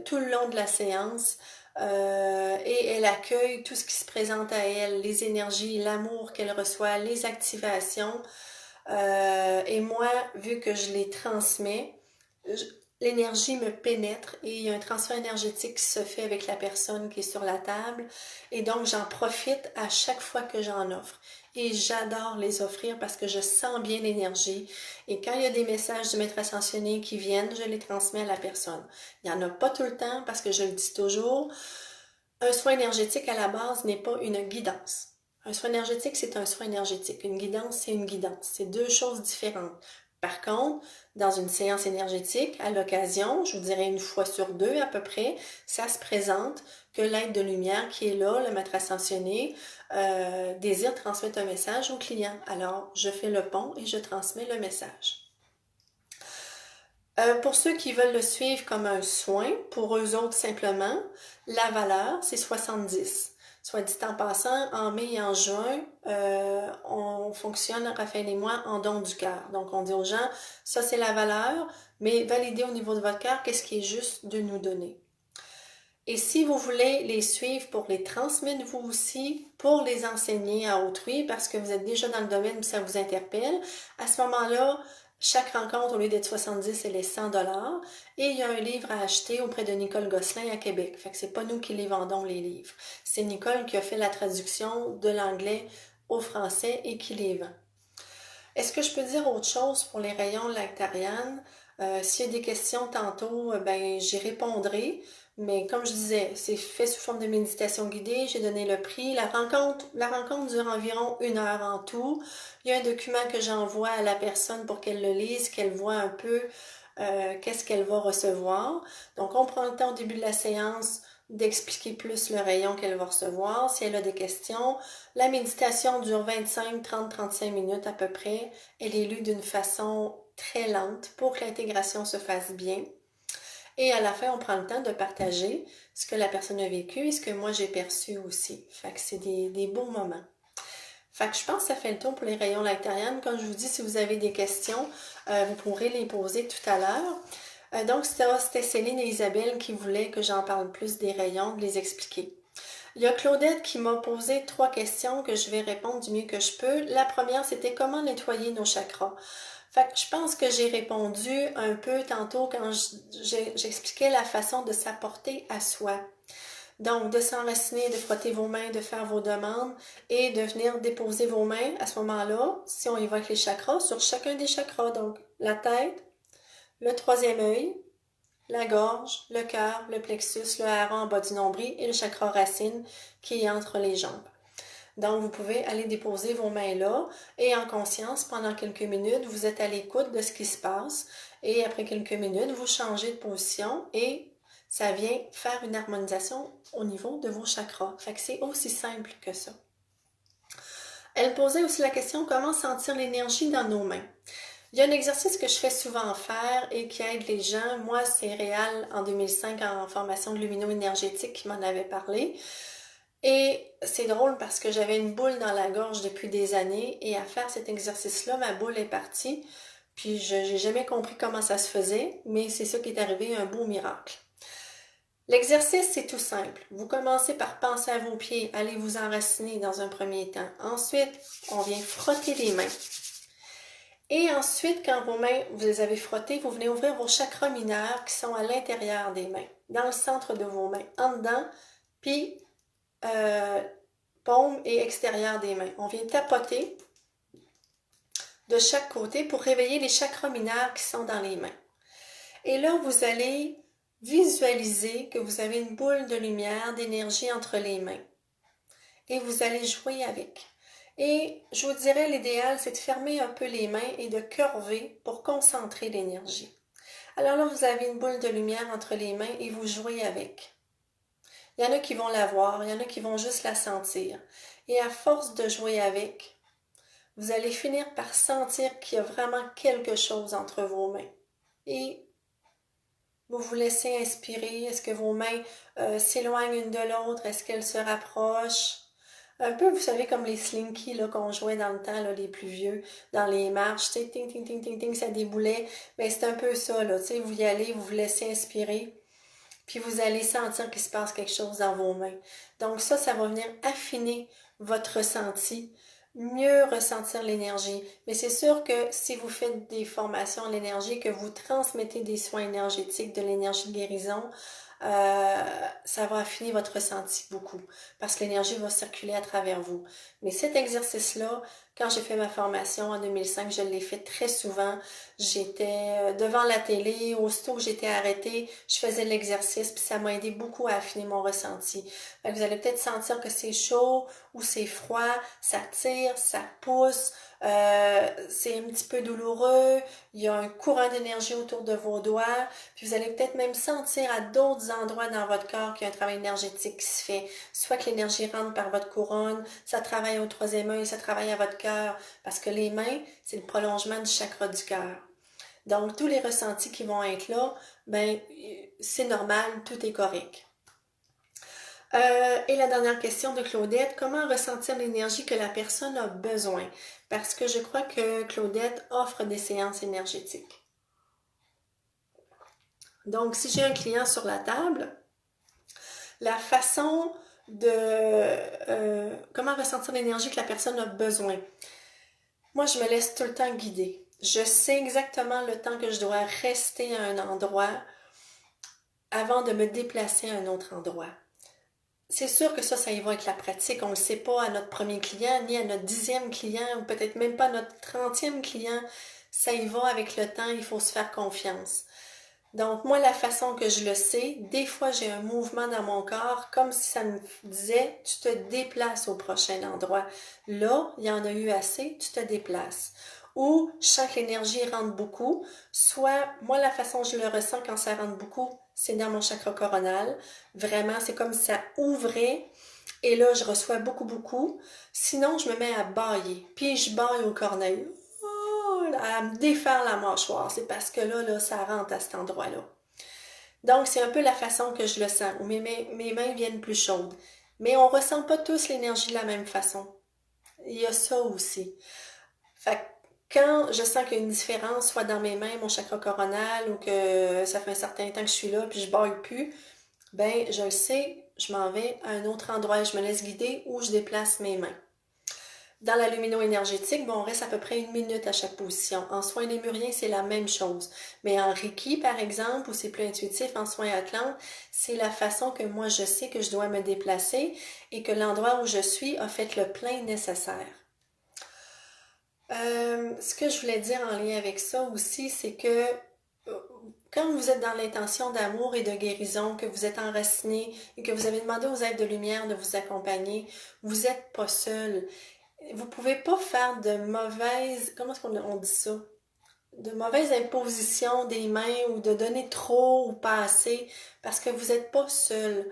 tout le long de la séance et elle accueille tout ce qui se présente à elle, les énergies, l'amour qu'elle reçoit, les activations. Et moi, vu que je les transmets, l'énergie me pénètre et il y a un transfert énergétique qui se fait avec la personne qui est sur la table et donc j'en profite à chaque fois que j'en offre et j'adore les offrir parce que je sens bien l'énergie et quand il y a des messages du maître ascensionné qui viennent, je les transmets à la personne. Il n'y en a pas tout le temps parce que je le dis toujours, un soin énergétique à la base n'est pas une guidance. Un soin énergétique, c'est un soin énergétique. Une guidance, c'est une guidance. C'est deux choses différentes. Par contre, dans une séance énergétique, à l'occasion, je vous dirais une fois sur deux à peu près, ça se présente que l'être de lumière qui est là, le maître ascensionné, désire transmettre un message au client. Alors, je fais le pont et je transmets le message. Pour ceux qui veulent le suivre comme un soin, pour eux autres simplement, la valeur, c'est 70. Soit dit en passant, en mai et en juin, on fonctionne, Raphaël et moi, en don du cœur. Donc, on dit aux gens, ça c'est la valeur, mais validez au niveau de votre cœur qu'est-ce qui est juste de nous donner. Et si vous voulez les suivre pour les transmettre vous aussi, pour les enseigner à autrui, parce que vous êtes déjà dans le domaine où ça vous interpelle, à ce moment-là, chaque rencontre, au lieu d'être 70, elle est 100 $ et il y a un livre à acheter auprès de Nicole Gosselin à Québec. Fait que c'est pas nous qui les vendons, les livres. C'est Nicole qui a fait la traduction de l'anglais au français et qui les vend. Est-ce que je peux dire autre chose pour les rayons Lactarian? S'il y a des questions tantôt, ben j'y répondrai. Mais comme je disais, c'est fait sous forme de méditation guidée. J'ai donné le prix. La rencontre dure environ 1 heure en tout. Il y a un document que j'envoie à la personne pour qu'elle le lise, qu'elle voit un peu qu'est-ce qu'elle va recevoir. Donc, on prend le temps au début de la séance d'expliquer plus le rayon qu'elle va recevoir, si elle a des questions. La méditation dure 25, 30, 35 minutes à peu près. Elle est lue d'une façon très lente pour que l'intégration se fasse bien. Et à la fin, on prend le temps de partager ce que la personne a vécu et ce que moi j'ai perçu aussi. Fait que c'est des beaux moments. Fait que je pense que ça fait le tour pour les rayons Lactarian. Comme je vous dis, si vous avez des questions, vous pourrez les poser tout à l'heure. Donc, c'était Céline et Isabelle qui voulaient que j'en parle plus des rayons, de les expliquer. Il y a Claudette qui m'a posé 3 questions que je vais répondre du mieux que je peux. La première, c'était comment nettoyer nos chakras. Fait que je pense que j'ai répondu un peu tantôt quand j'expliquais la façon de s'apporter à soi. Donc, de s'enraciner, de frotter vos mains, de faire vos demandes et de venir déposer vos mains à ce moment-là, si on évoque les chakras, sur chacun des chakras. Donc, la tête, le troisième œil, la gorge, le cœur, le plexus, le hareng en bas du nombril et le chakra racine qui est entre les jambes. Donc, vous pouvez aller déposer vos mains là et en conscience, pendant quelques minutes, vous êtes à l'écoute de ce qui se passe et après quelques minutes, vous changez de position et ça vient faire une harmonisation au niveau de vos chakras. Fait que c'est aussi simple que ça. Elle posait aussi la question comment sentir l'énergie dans nos mains. Il y a un exercice que je fais souvent faire et qui aide les gens. Moi, c'est Réal en 2005 en formation de lumino-énergétique qui m'en avait parlé. Et c'est drôle parce que j'avais une boule dans la gorge depuis des années et à faire cet exercice-là, ma boule est partie. Puis je n'ai jamais compris comment ça se faisait, mais c'est ça qui est arrivé, un beau miracle. L'exercice, c'est tout simple. Vous commencez par penser à vos pieds, allez vous enraciner dans un premier temps. Ensuite, on vient frotter les mains. Et ensuite, quand vos mains, vous les avez frottées, vous venez ouvrir vos chakras mineurs qui sont à l'intérieur des mains, dans le centre de vos mains, en dedans, puis paume et extérieur des mains. On vient tapoter de chaque côté pour réveiller les chakras mineurs qui sont dans les mains. Et là, vous allez visualisez que vous avez une boule de lumière, d'énergie entre les mains et vous allez jouer avec. Et je vous dirais, l'idéal, c'est de fermer un peu les mains et de curver pour concentrer l'énergie. Alors là, vous avez une boule de lumière entre les mains et vous jouez avec. Il y en a qui vont la voir, il y en a qui vont juste la sentir. Et à force de jouer avec, vous allez finir par sentir qu'il y a vraiment quelque chose entre vos mains. Et vous vous laissez inspirer. Est-ce que vos mains s'éloignent une de l'autre? Est-ce qu'elles se rapprochent? Un peu, vous savez, comme les slinky là, qu'on jouait dans le temps, là, les plus vieux, dans les marches, tu sais, ting, ting, ting, ting, ting, ça déboulait. Mais c'est un peu ça, là, tu sais, vous y allez, vous vous laissez inspirer, puis vous allez sentir qu'il se passe quelque chose dans vos mains. Donc ça va venir affiner votre ressenti, mieux ressentir l'énergie. Mais c'est sûr que si vous faites des formations en énergie, que vous transmettez des soins énergétiques, de l'énergie de guérison, ça va affiner votre ressenti beaucoup parce que l'énergie va circuler à travers vous. Mais cet exercice-là, quand j'ai fait ma formation en 2005, je l'ai fait très souvent. J'étais devant la télé, aussitôt que j'étais arrêtée, je faisais l'exercice, puis ça m'a aidé beaucoup à affiner mon ressenti. Fait que vous allez peut-être sentir que c'est chaud ou c'est froid, ça tire, ça pousse, c'est un petit peu douloureux, il y a un courant d'énergie autour de vos doigts, puis vous allez peut-être même sentir à d'autres endroits dans votre corps qu'il y a un travail énergétique qui se fait. Soit que l'énergie rentre par votre couronne, ça travaille au troisième œil, ça travaille à votre cœur, parce que les mains, c'est le prolongement du chakra du cœur. Donc, tous les ressentis qui vont être là, ben, c'est normal, tout est correct. Et la dernière question de Claudette, comment ressentir l'énergie que la personne a besoin? Parce que je crois que Claudette offre des séances énergétiques. Donc, si j'ai un client sur la table, la façon de comment ressentir l'énergie que la personne a besoin. Moi, je me laisse tout le temps guider. Je sais exactement le temps que je dois rester à un endroit avant de me déplacer à un autre endroit. C'est sûr que ça y va avec la pratique. On ne le sait pas à notre premier client, ni à notre 10e client, ou peut-être même pas à notre 30e client. Ça y va avec le temps, il faut se faire confiance. Donc, moi, la façon que je le sais, des fois, j'ai un mouvement dans mon corps, comme si ça me disait, tu te déplaces au prochain endroit. Là, il y en a eu assez, tu te déplaces. Ou, je sens que l'énergie rentre beaucoup. Soit, moi, la façon que je le ressens quand ça rentre beaucoup, c'est dans mon chakra coronal. Vraiment, c'est comme si ça ouvrait. Et là, je reçois beaucoup, beaucoup. Sinon, je me mets à bâiller. Puis, je bâille au corneille. À me défaire la mâchoire. C'est parce que là, ça rentre à cet endroit-là. Donc, c'est un peu la façon que je le sens, où mes mains viennent plus chaudes. Mais on ne ressent pas tous l'énergie de la même façon. Il y a ça aussi. Fait que quand je sens qu'il y a une différence, soit dans mes mains, mon chakra coronal, ou que ça fait un certain temps que je suis là, puis je baille plus, ben, je le sais, je m'en vais à un autre endroit, je me laisse guider ou je déplace mes mains. Dans la lumino-énergétique, bon, on reste à peu près 1 minute à chaque position. En soins lémuriens, c'est la même chose. Mais en Reiki, par exemple, où c'est plus intuitif, en soins Atlantes, c'est la façon que moi je sais que je dois me déplacer et que l'endroit où je suis a fait le plein nécessaire. Ce que je voulais dire en lien avec ça aussi, c'est que quand vous êtes dans l'intention d'amour et de guérison, que vous êtes enraciné et que vous avez demandé aux êtres de lumière de vous accompagner, vous n'êtes pas seul. Vous pouvez pas faire de mauvaises, comment est-ce qu'on dit ça? De mauvaises impositions des mains ou de donner trop ou pas assez parce que vous n'êtes pas seul.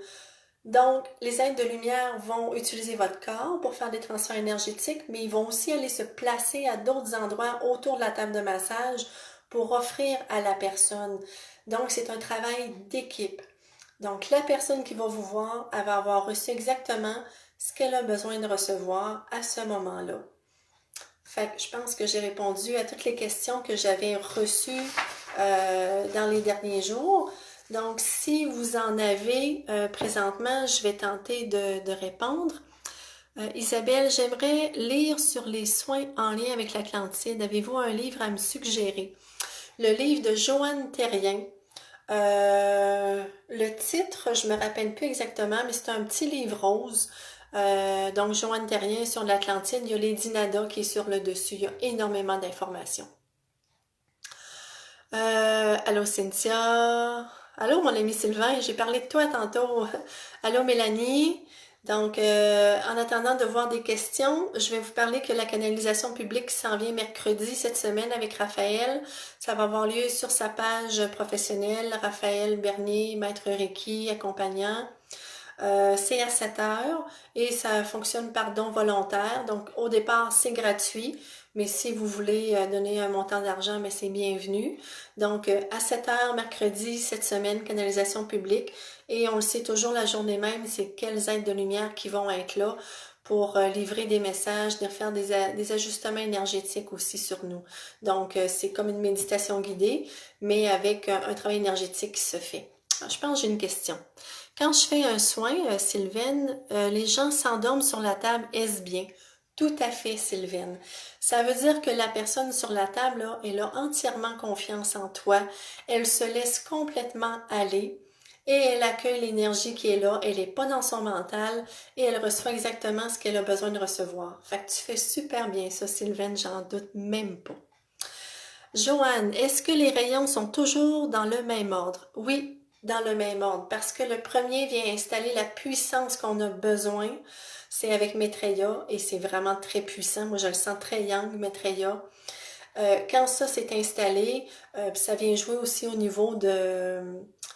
Donc, les êtres de lumière vont utiliser votre corps pour faire des transferts énergétiques, mais ils vont aussi aller se placer à d'autres endroits autour de la table de massage pour offrir à la personne. Donc, c'est un travail d'équipe. Donc, la personne qui va vous voir, elle va avoir reçu exactement ce qu'elle a besoin de recevoir à ce moment-là. Fait que je pense que j'ai répondu à toutes les questions que j'avais reçues dans les derniers jours. Donc, si vous en avez présentement, je vais tenter de répondre. Isabelle, j'aimerais lire sur les soins en lien avec l'Atlantide. Avez-vous un livre à me suggérer? Le livre de Joanne Terrien. Le titre, je me rappelle plus exactement, mais c'est un petit livre rose. Donc, Joanne Terrien sur l'Atlantide. Il y a Lady Nada qui est sur le dessus. Il y a énormément d'informations. Allô Cynthia. Allô, mon ami Sylvain, j'ai parlé de toi tantôt. Allô, Mélanie. Donc, en attendant de voir des questions, je vais vous parler que la canalisation publique s'en vient mercredi cette semaine avec Raphaël. Ça va avoir lieu sur sa page professionnelle, Raphaël Bernier, maître Reiki, accompagnant. C'est à 7 heures et ça fonctionne par don volontaire. Donc, au départ, c'est gratuit, mais si vous voulez donner un montant d'argent, mais c'est bienvenu. Donc, à 7 heures, mercredi, cette semaine, canalisation publique. Et on le sait toujours la journée même, c'est quelles aides de lumière qui vont être là pour livrer des messages, de faire des ajustements énergétiques aussi sur nous. Donc, c'est comme une méditation guidée, mais avec un travail énergétique qui se fait. Alors, je pense que j'ai une question. Quand je fais un soin, Sylvaine, les gens s'endorment sur la table, est-ce bien? Tout à fait, Sylvaine. Ça veut dire que la personne sur la table, là, elle a entièrement confiance en toi. Elle se laisse complètement aller et elle accueille l'énergie qui est là. Elle n'est pas dans son mental et elle reçoit exactement ce qu'elle a besoin de recevoir. Fait que tu fais super bien ça, Sylvaine, j'en doute même pas. Joanne, est-ce que les rayons sont toujours dans le même ordre? Oui, dans le même ordre, parce que le premier vient installer la puissance qu'on a besoin. C'est avec Maitreya et c'est vraiment très puissant. Moi, je le sens très yang, Maitreya. Quand ça s'est installé, ça vient jouer aussi au niveau de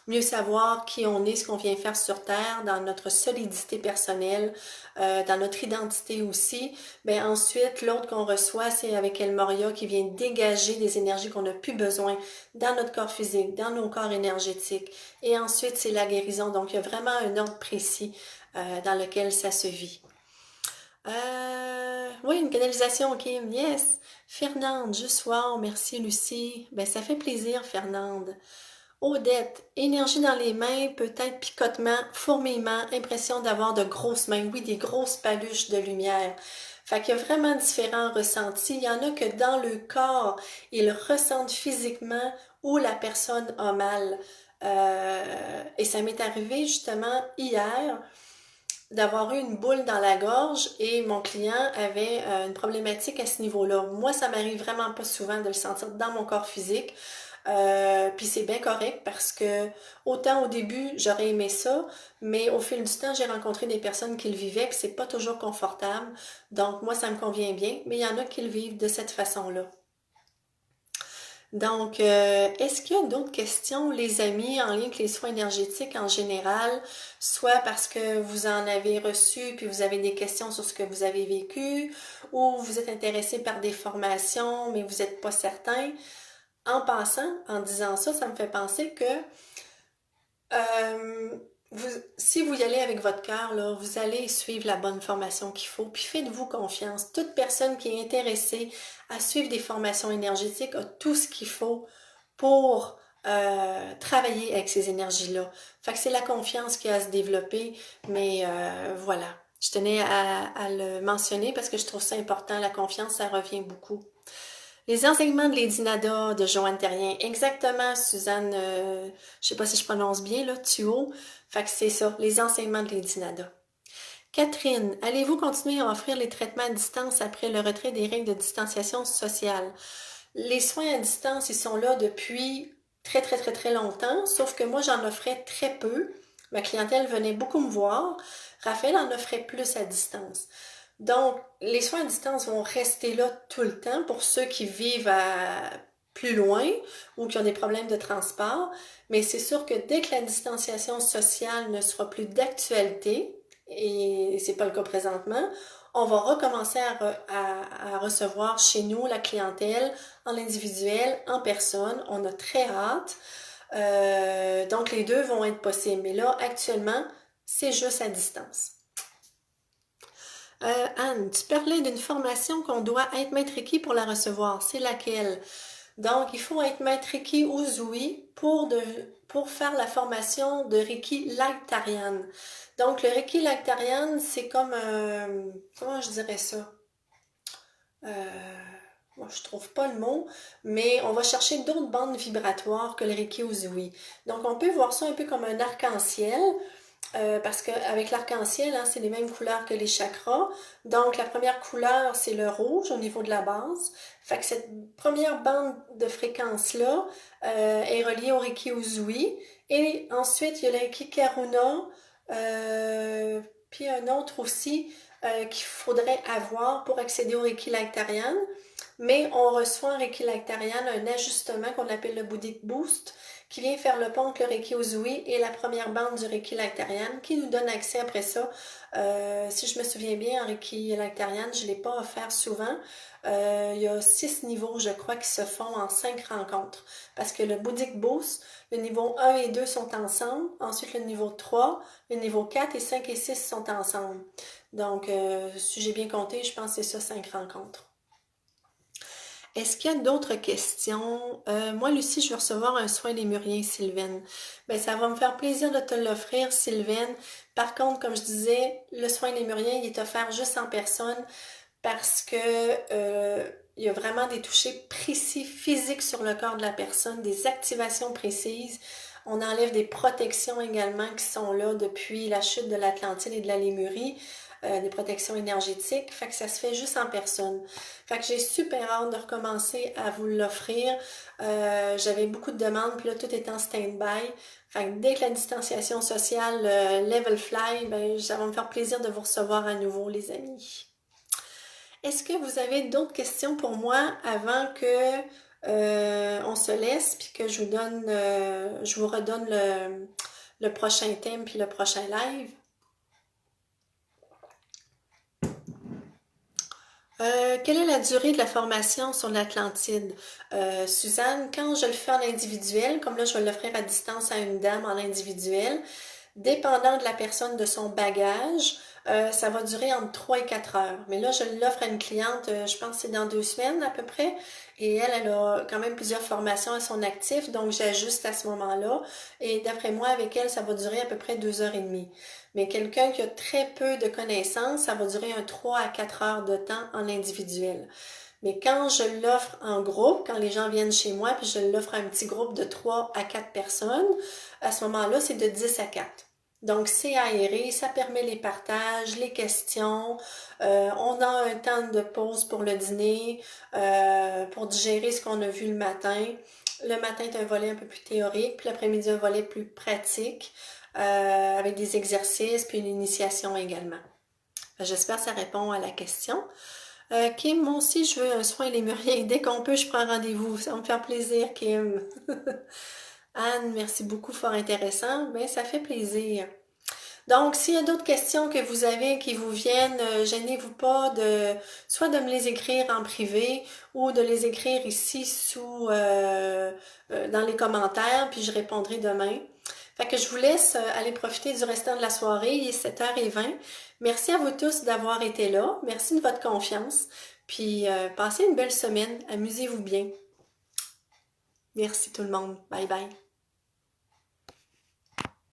mieux savoir qui on est, ce qu'on vient faire sur Terre, dans notre solidité personnelle, dans notre identité aussi. Ben ensuite, l'autre qu'on reçoit, c'est avec El Moria qui vient dégager des énergies qu'on n'a plus besoin dans notre corps physique, dans nos corps énergétiques. Et ensuite, c'est la guérison. Donc, il y a vraiment un ordre précis dans lequel ça se vit. Oui, une canalisation, ok, yes. Fernande, juste wow, merci Lucie. Ben, ça fait plaisir, Fernande. Odette, énergie dans les mains, peut-être picotement, fourmillement, impression d'avoir de grosses mains, oui, des grosses paluches de lumière. Fait qu'il y a vraiment différents ressentis. Il y en a que dans le corps, ils ressentent physiquement où la personne a mal. Et ça m'est arrivé justement hier d'avoir eu une boule dans la gorge et mon client avait une problématique à ce niveau-là. Moi, ça m'arrive vraiment pas souvent de le sentir dans mon corps physique. Puis c'est bien correct parce que autant au début j'aurais aimé ça, mais au fil du temps j'ai rencontré des personnes qui le vivaient puis c'est pas toujours confortable. Donc moi ça me convient bien, mais il y en a qui le vivent de cette façon-là. Donc, est-ce qu'il y a d'autres questions, les amis, en lien avec les soins énergétiques en général, soit parce que vous en avez reçu puis vous avez des questions sur ce que vous avez vécu, ou vous êtes intéressé par des formations mais vous n'êtes pas certain. En passant, en disant ça, ça me fait penser que euh, si vous y allez avec votre cœur, là, vous allez suivre la bonne formation qu'il faut, puis faites-vous confiance. Toute personne qui est intéressée à suivre des formations énergétiques a tout ce qu'il faut pour travailler avec ces énergies-là. Fait que c'est la confiance qui a à se développer, mais voilà. Je tenais à le mentionner parce que je trouve ça important. La confiance, ça revient beaucoup. Les enseignements de Lady Nada de Joanne Terrien. Exactement, Suzanne, je sais pas si je prononce bien, là, Tuo. Fait que c'est ça, les enseignements de Lady Nada. Catherine, allez-vous continuer à offrir les traitements à distance après le retrait des règles de distanciation sociale? Les soins à distance, ils sont là depuis très, très, très, très longtemps, sauf que moi, j'en offrais très peu. Ma clientèle venait beaucoup me voir. Raphaël en offrait plus à distance. Donc, les soins à distance vont rester là tout le temps pour ceux qui vivent plus loin ou qui ont des problèmes de transport. Mais c'est sûr que dès que la distanciation sociale ne sera plus d'actualité, et c'est pas le cas présentement, on va recommencer à recevoir chez nous la clientèle en individuel, en personne. On a très hâte. Donc, les deux vont être possibles. Mais là, actuellement, c'est juste à distance. Anne, tu parlais d'une formation qu'on doit être maître Reiki pour la recevoir. C'est laquelle? Donc, il faut être maître Reiki Uzui pour faire la formation de Reiki Lactarian. Donc, le Reiki Lactarian, c'est comme comment je dirais ça? Moi, je trouve pas le mot, mais on va chercher d'autres bandes vibratoires que le Reiki Uzui. Donc, on peut voir ça un peu comme un arc-en-ciel. parce qu'avec l'arc-en-ciel, hein, c'est les mêmes couleurs que les chakras. Donc, la première couleur, c'est le rouge au niveau de la base. Fait que cette première bande de fréquence-là est reliée au Reiki Uzui. Et ensuite, il y a le Reiki Karuna, puis un autre aussi qu'il faudrait avoir pour accéder au Reiki Lactarian. Mais on reçoit en Reiki Lactarian un ajustement qu'on appelle le Buddhic Boost, qui vient faire le pont entre le Reiki Uzui et la première bande du Reiki Lactarian, qui nous donne accès après ça. Si je me souviens bien, en Reiki Lactarian, je ne l'ai pas offert souvent. Il y a 6 niveaux, je crois, qui se font en 5 rencontres. Parce que le Buddhic Boost, le niveau 1 et 2 sont ensemble. Ensuite, le niveau 3, le niveau 4 et 5 et 6 sont ensemble. Donc, si j'ai bien compté, je pense que c'est ça, 5 rencontres. Est-ce qu'il y a d'autres questions? Moi, Lucie, je vais recevoir un soin lémurien, Sylvaine. Ben, ça va me faire plaisir de te l'offrir, Sylvaine. Par contre, comme je disais, le soin lémurien, il est offert juste en personne parce que il y a vraiment des touchés précis, physiques sur le corps de la personne, des activations précises. On enlève des protections également qui sont là depuis la chute de l'Atlantide et de la Lémurie. Des protections énergétiques, fait que ça se fait juste en personne. Fait que j'ai super hâte de recommencer à vous l'offrir. J'avais beaucoup de demandes, puis là, tout est en stand-by. Fait que dès que la distanciation sociale level fly, ben, ça va me faire plaisir de vous recevoir à nouveau, les amis. Est-ce que vous avez d'autres questions pour moi avant que on se laisse, puis que je vous redonne le prochain thème, puis le prochain live? Quelle est la durée de la formation sur l'Atlantide? Suzanne, quand je le fais en individuel, comme là je vais l'offrir à distance à une dame en individuel, dépendant de la personne, de son bagage, ça va durer entre 3 et 4 heures. Mais là, je l'offre à une cliente, je pense que c'est dans 2 semaines à peu près. Et elle a quand même plusieurs formations à son actif, donc j'ajuste à ce moment-là. Et d'après moi, avec elle, ça va durer à peu près 2 heures et demie. Mais quelqu'un qui a très peu de connaissances, ça va durer un 3 à 4 heures de temps en individuel. Mais quand je l'offre en groupe, quand les gens viennent chez moi, puis je l'offre à un petit groupe de 3 à 4 personnes, à ce moment-là, c'est de 10 à 4. Donc, c'est aéré, ça permet les partages, les questions. On a un temps de pause pour le dîner, pour digérer ce qu'on a vu le matin. Le matin est un volet un peu plus théorique, puis l'après-midi un volet plus pratique, avec des exercices, puis une initiation également. J'espère que ça répond à la question. Kim, moi aussi, je veux un soin lémurien. Dès qu'on peut, je prends rendez-vous. Ça va me faire plaisir, Kim. Anne, merci beaucoup, fort intéressant. Ben, ça fait plaisir. Donc, s'il y a d'autres questions que vous avez qui vous viennent, gênez-vous pas soit de me les écrire en privé ou de les écrire ici dans les commentaires, puis je répondrai demain. Fait que je vous laisse aller profiter du restant de la soirée. Il est 7h20. Merci à vous tous d'avoir été là. Merci de votre confiance. Puis, passez une belle semaine. Amusez-vous bien. Merci tout le monde. Bye bye.